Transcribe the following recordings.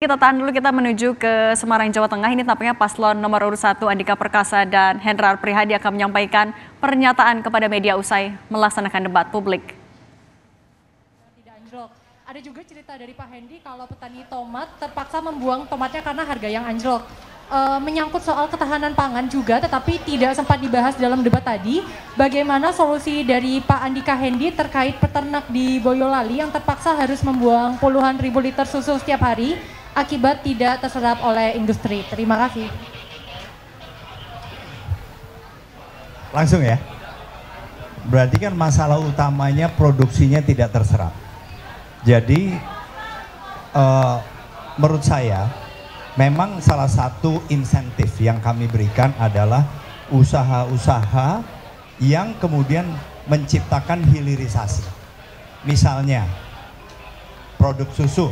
Kita tahan dulu, kita menuju ke Semarang, Jawa Tengah. Ini tampaknya paslon nomor urut 1 Andika Perkasa dan Hendrar Prihadi akan menyampaikan pernyataan kepada media usai melaksanakan debat publik. Tidak anjlok. Ada juga cerita dari Pak Hendi kalau petani tomat terpaksa membuang tomatnya karena harga yang anjlok. Menyangkut soal ketahanan pangan juga, tetapi tidak sempat dibahas dalam debat tadi. Bagaimana solusi dari Pak Andika Hendi terkait peternak di Boyolali yang terpaksa harus membuang puluhan ribu liter susu setiap hari akibat tidak terserap oleh industri. Terima kasih. Langsung ya. Berarti kan masalah utamanya produksinya tidak terserap. Jadi menurut saya memang salah satu insentif yang kami berikan adalah usaha-usaha yang kemudian menciptakan hilirisasi. Misalnya produk susu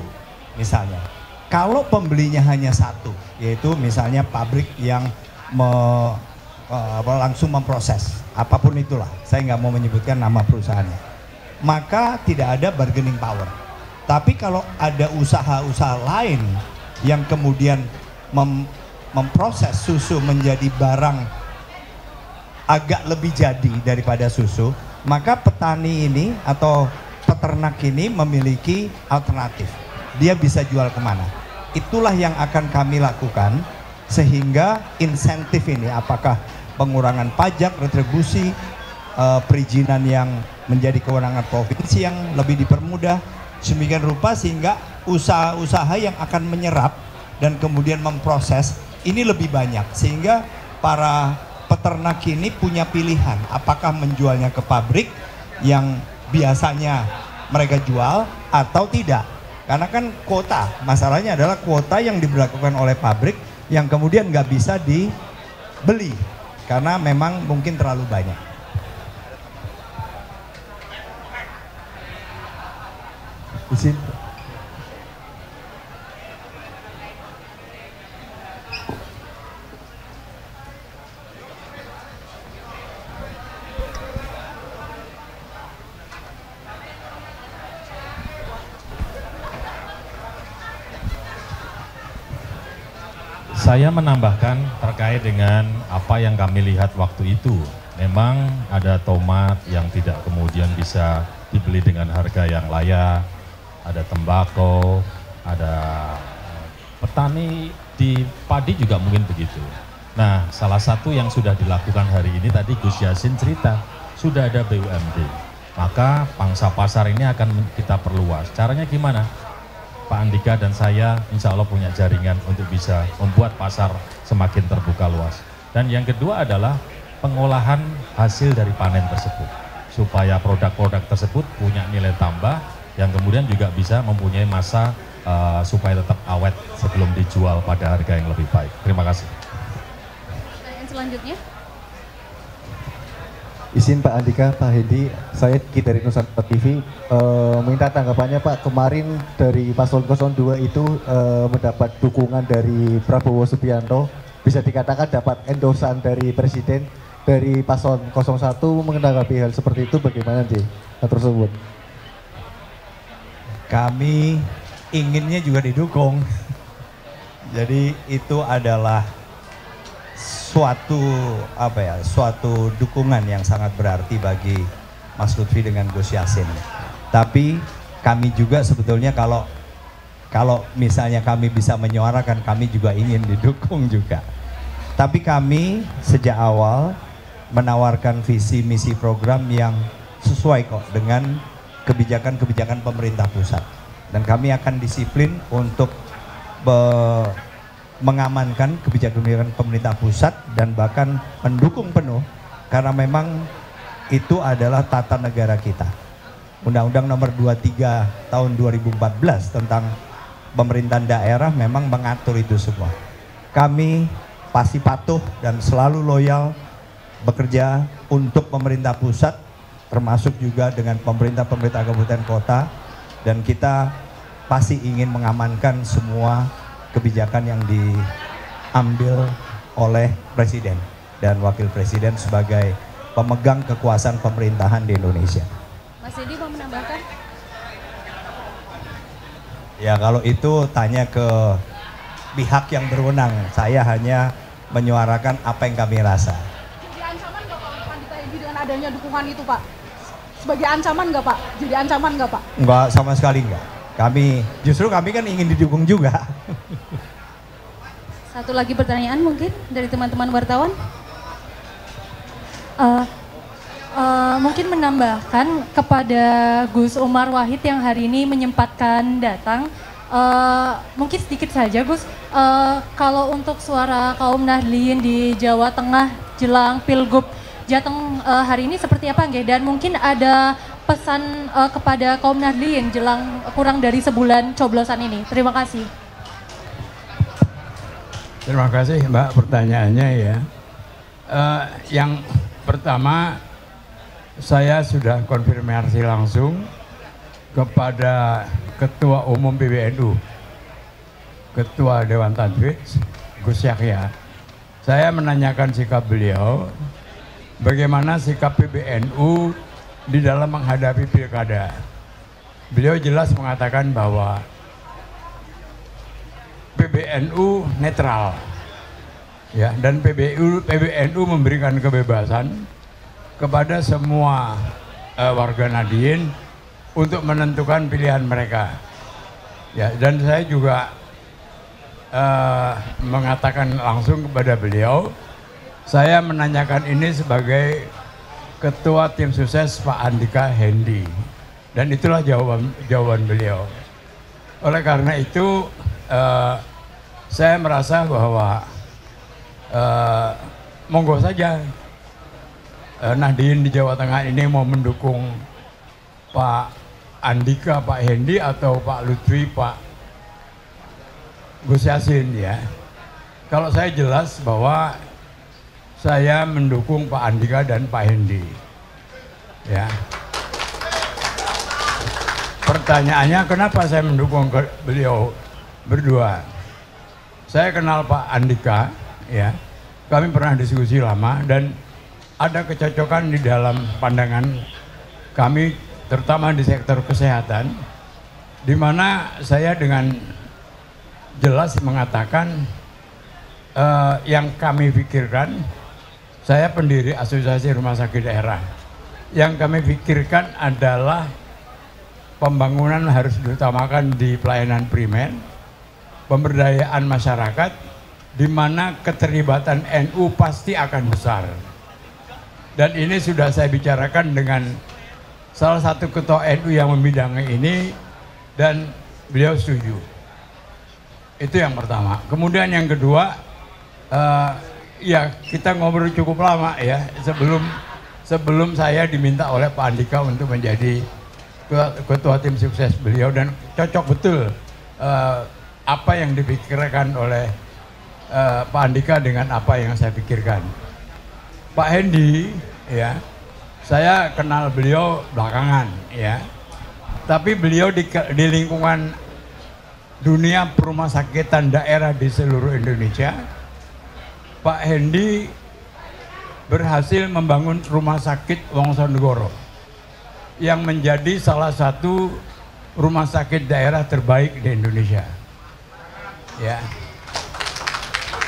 misalnya. Kalau pembelinya hanya satu, yaitu misalnya pabrik yang langsung memproses, apapun itulah, saya nggak mau menyebutkan nama perusahaannya, maka tidak ada bargaining power. Tapi kalau ada usaha-usaha lain yang kemudian memproses susu menjadi barang agak lebih jadi daripada susu, maka petani ini atau peternak ini memiliki alternatif. Dia bisa jual kemana? Itulah yang akan kami lakukan sehingga insentif ini, apakah pengurangan pajak, retribusi, perizinan yang menjadi kewenangan provinsi yang lebih dipermudah, sedemikian rupa sehingga usaha-usaha yang akan menyerap dan kemudian memproses ini lebih banyak, sehingga para peternak ini punya pilihan apakah menjualnya ke pabrik yang biasanya mereka jual atau tidak. Karena kan kuota, masalahnya adalah kuota yang diberlakukan oleh pabrik yang kemudian nggak bisa dibeli karena memang mungkin terlalu banyak. Izin. Saya menambahkan terkait dengan apa yang kami lihat waktu itu. Memang ada tomat yang tidak kemudian bisa dibeli dengan harga yang layak, ada tembakau, ada petani di padi juga mungkin begitu. Nah, salah satu yang sudah dilakukan hari ini tadi Gus Yassin cerita, sudah ada BUMD. Maka pangsa pasar ini akan kita perluas. Caranya gimana? Pak Andika dan saya insya Allah punya jaringan untuk bisa membuat pasar semakin terbuka luas. Dan yang kedua adalah pengolahan hasil dari panen tersebut. Supaya produk-produk tersebut punya nilai tambah yang kemudian juga bisa mempunyai masa supaya tetap awet sebelum dijual pada harga yang lebih baik. Terima kasih. Pertanyaan selanjutnya. Izin Pak Andika, Pak Hendi, saya Ki dari Nusantara TV, minta tanggapannya Pak. Kemarin dari paslon 02 itu mendapat dukungan dari Prabowo Subianto, bisa dikatakan dapat endorsan dari Presiden. Dari paslon 01 menanggapi hal seperti itu bagaimana sih tersebut? Kami inginnya juga didukung. Jadi itu adalah suatu dukungan yang sangat berarti bagi Mas Lutfi dengan Gus Yassin. Tapi kami juga sebetulnya kalau misalnya kami bisa menyuarakan, kami juga ingin didukung juga. Tapi kami sejak awal menawarkan visi misi program yang sesuai kok dengan kebijakan-kebijakan pemerintah pusat. Dan kami akan disiplin untuk mengamankan kebijakan pemerintah pusat dan bahkan mendukung penuh karena memang itu adalah tata negara kita. Undang-Undang nomor 23 tahun 2014 tentang pemerintahan daerah memang mengatur itu semua. Kami pasti patuh dan selalu loyal bekerja untuk pemerintah pusat, termasuk juga dengan pemerintah kabupaten kota, dan kita pasti ingin mengamankan semua kebijakan yang diambil oleh Presiden dan Wakil Presiden sebagai pemegang kekuasaan pemerintahan di Indonesia. Mas Hendi mau menambahkan? Ya kalau itu tanya ke pihak yang berwenang. Saya hanya menyuarakan apa yang kami rasa. Jadi ancaman nggak Pak Pandita Hendy dengan adanya dukungan itu Pak? Sebagai ancaman nggak Pak? Jadi ancaman nggak Pak? Enggak, sama sekali enggak. Justru kami kan ingin didukung juga. Satu lagi pertanyaan mungkin dari teman-teman wartawan. Mungkin menambahkan kepada Gus Umar Wahid yang hari ini menyempatkan datang. Mungkin sedikit saja Gus, kalau untuk suara kaum Nahdliyin di Jawa Tengah jelang Pilgub Jateng hari ini seperti apa nggih? Dan mungkin ada pesan kepada kaum Nahdliyin jelang kurang dari sebulan coblosan ini. Terima kasih. Terima kasih Mbak pertanyaannya ya. Yang pertama, saya sudah konfirmasi langsung kepada Ketua Umum PBNU, Ketua Dewan Tanfidz, Gus Yahya. Saya menanyakan sikap beliau, bagaimana sikap PBNU di dalam menghadapi pilkada. Beliau jelas mengatakan bahwa PBNU netral, ya, dan PBNU memberikan kebebasan kepada semua warga Nahdliyin untuk menentukan pilihan mereka. Ya, dan saya juga mengatakan langsung kepada beliau, saya menanyakan ini sebagai Ketua Tim Sukses Pak Andika Hendy, dan itulah jawaban beliau. Oleh karena itu saya merasa bahwa monggo saja Nahdliyin di Jawa Tengah ini mau mendukung Pak Andika, Pak Hendy, atau Pak Lutfi, Pak Gus Yassin ya. Kalau saya jelas bahwa saya mendukung Pak Andika dan Pak Hendy. Ya. Pertanyaannya kenapa saya mendukung beliau berdua? Saya kenal Pak Andika ya. Kami pernah diskusi lama dan ada kecocokan di dalam pandangan kami, terutama di sektor kesehatan, di mana saya dengan jelas mengatakan yang kami pikirkan, saya pendiri Asosiasi Rumah Sakit Daerah, yang kami pikirkan adalah pembangunan harus diutamakan di pelayanan primer, pemberdayaan masyarakat, di mana keterlibatan NU pasti akan besar. Dan ini sudah saya bicarakan dengan salah satu ketua NU yang membidangi ini, dan beliau setuju. Itu yang pertama. Kemudian yang kedua, ya kita ngobrol cukup lama ya sebelum saya diminta oleh Pak Andika untuk menjadi ketua tim sukses beliau, dan cocok betul apa yang dipikirkan oleh Pak Andika dengan apa yang saya pikirkan. Pak Hendy ya, saya kenal beliau belakangan ya, tapi beliau di lingkungan dunia rumah sakitan daerah di seluruh Indonesia, Pak Hendy berhasil membangun rumah sakit Wongsonegoro yang menjadi salah satu rumah sakit daerah terbaik di Indonesia.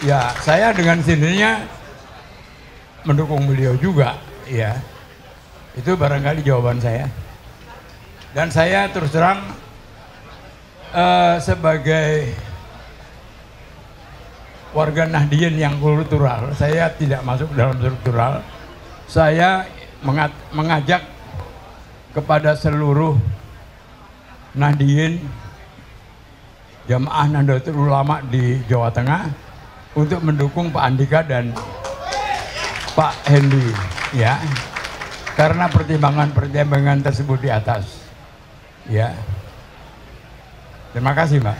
Ya, saya dengan sendirinya mendukung beliau juga, ya. Itu barangkali jawaban saya. Dan saya terus terang sebagai warga Nahdliyin yang kultural, saya tidak masuk dalam struktural. Saya mengajak kepada seluruh Nahdliyin, Jamaah Nahdlatul Ulama di Jawa Tengah untuk mendukung Pak Andika dan Pak Hendy ya, karena pertimbangan tersebut di atas ya. Terima kasih Mbak.